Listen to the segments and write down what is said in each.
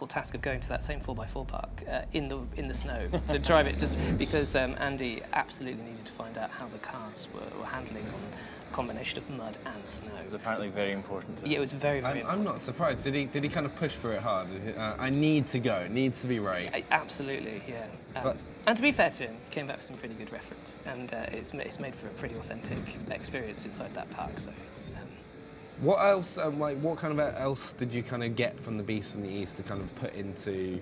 awful task of going to that same 4x4 park in the snow to drive it, just because Andy absolutely needed to find out how the cars were handling on a combination of mud and snow. It was apparently very important to him. Yeah, it was very important. I'm not surprised. Did he kind of push for it hard? I need to go. It needs to be right. Absolutely, yeah. And to be fair to him, he came back with some pretty good reference, and it's made for a pretty authentic experience inside that park. So. What else? Like, what kind of else did you kind of get from the Beast from the East to kind of put into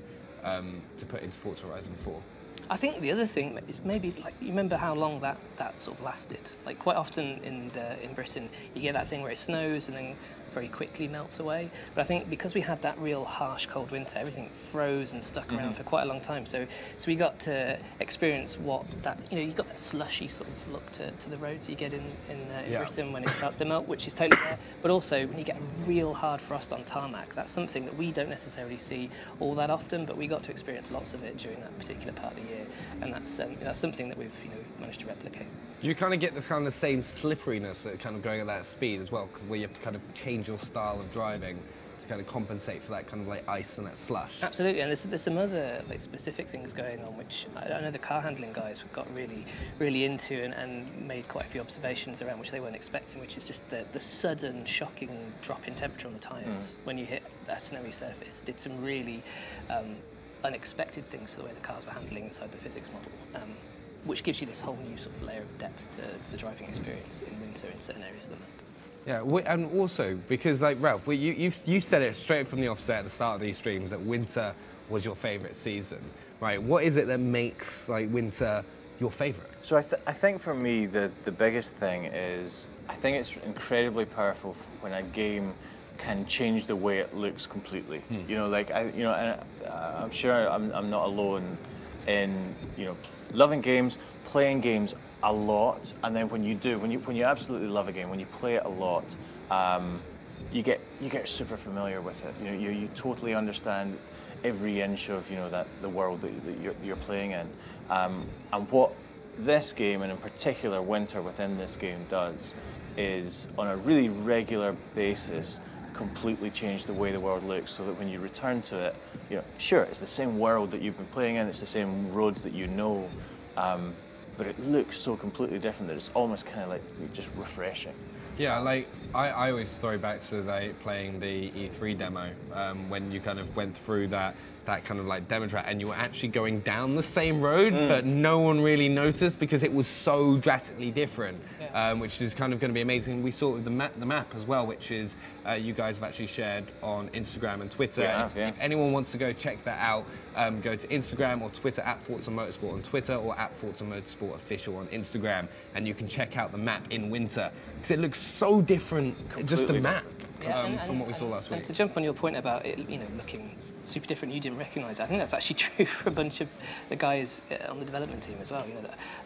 Forza Horizon 4? I think the other thing is maybe, like, you remember how long that sort of lasted. Like, quite often in Britain, you get that thing where it snows and then very quickly melts away. But I think because we had that real harsh cold winter, everything froze and stuck around for quite a long time. So we got to experience what that, you got that slushy sort of look to the roads you get in Britain when it starts to melt, which is totally there. But also when you get a real hard frost on tarmac, that's something that we don't necessarily see all that often, but we got to experience lots of it during that particular part of the year, and that's something that we've managed to replicate. You kind of get the kind of same slipperiness at kind of going at that speed as well, because where you have to kind of change your style of driving to kind of compensate for that kind of like ice and that slush. Absolutely, and there's some other like specific things going on which I know the car handling guys got really into and made quite a few observations around which they weren't expecting, which is just the sudden shocking drop in temperature on the tyres when you hit that snowy surface. Did some really unexpected things to the way the cars were handling inside the physics model. Which gives you this whole new sort of layer of depth to the driving experience in winter in certain areas of the map. Yeah, and also, because like Ralph, you said it straight from the offset at the start of these streams that winter was your favourite season, right? What is it that makes like winter your favourite? So I think for me the biggest thing is, I think it's incredibly powerful when a game can change the way it looks completely. I'm sure I'm not alone in loving games, playing games a lot, and then when you absolutely love a game, when you play it a lot, you get super familiar with it. You totally understand every inch of the world that you're playing in, and what this game, and in particular winter within this game, does is on a really regular basis completely change the way the world looks, so that when you return to it, sure, it's the same world that you've been playing in, it's the same roads that but it looks so completely different that it's almost kind of like just refreshing. Yeah, like I always throw back to playing the E3 demo when you kind of went through that kind of like demo track and you were actually going down the same road, but no one really noticed because it was so drastically different, which is kind of going to be amazing. We saw it with the map as well, which is you guys have actually shared on Instagram and Twitter. If anyone wants to go check that out, go to Instagram or Twitter at Forza Motorsport on Twitter or at Forza Motorsport Official on Instagram, and you can check out the map in winter because it looks so different, just the map from what we saw last week. And to jump on your point about it, looking super different, you didn't recognise it. I think that's actually true for a bunch of the guys on the development team as well.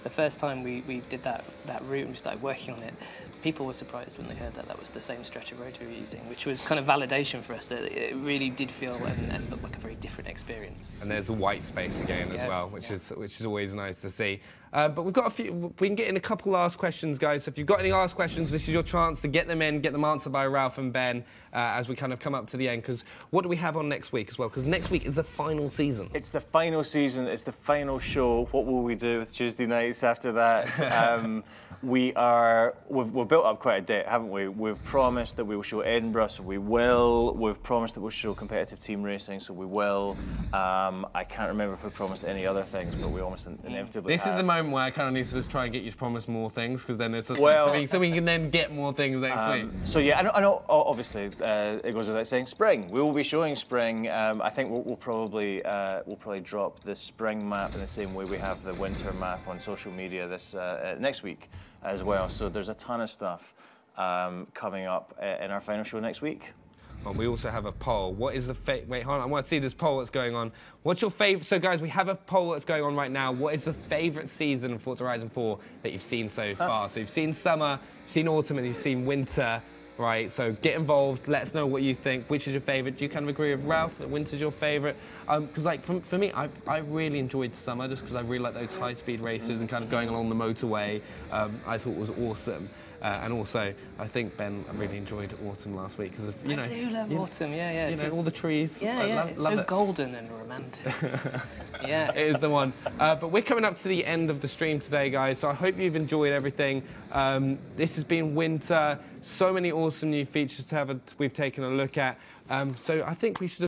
The first time we did that route and we started working on it, people were surprised when they heard that was the same stretch of road we were using, which was kind of validation for us that it really did feel and look like a very different experience. And there's the white space again as well, which is always nice to see. But we've got a few. We can get in a couple last questions, guys. So if you've got any last questions, this is your chance to get them in, get them answered by Ralph and Ben as we kind of come up to the end. Because what do we have on next week as well? Because next week is the final season. It's the final season. It's the final show. What will we do with Tuesday nights after that? We've built up quite a date, haven't we? We've promised that we will show Edinburgh, so we will. We've promised that we'll show competitive team racing, so we will. I can't remember if we promised any other things, but we almost inevitably This have. is the moment where I kind of need to just try and get you to promise more things, because then it's just so we can then get more things next week. So yeah, I know. Obviously, it goes without saying. Spring. We will be showing spring. I think we'll probably drop the spring map in the same way we have the winter map on social media this next week as well. So there's a ton of stuff coming up in our final show next week. Well, we also have a poll. What is the wait, hold on, I want to see this poll that's going on. What's your favourite? So guys, we have a poll that's going on right now. What is the favourite season of Forza Horizon 4 that you've seen so far? So you've seen summer, you've seen autumn, and you've seen winter, right? So get involved, let us know what you think. Which is your favourite? Do you kind of agree with Ralph that winter's your favourite? Because like for me, I really enjoyed summer just because I really like those high-speed races and kind of going along the motorway. I thought it was awesome. And also, I think Ben really enjoyed autumn last week because of, I do love autumn. Yeah. You know, all the trees. Yeah, it's so golden and romantic. Yeah, it is the one. But we're coming up to the end of the stream today, guys. So I hope you've enjoyed everything. This has been winter. So many awesome new features we've taken a look at. So I think we should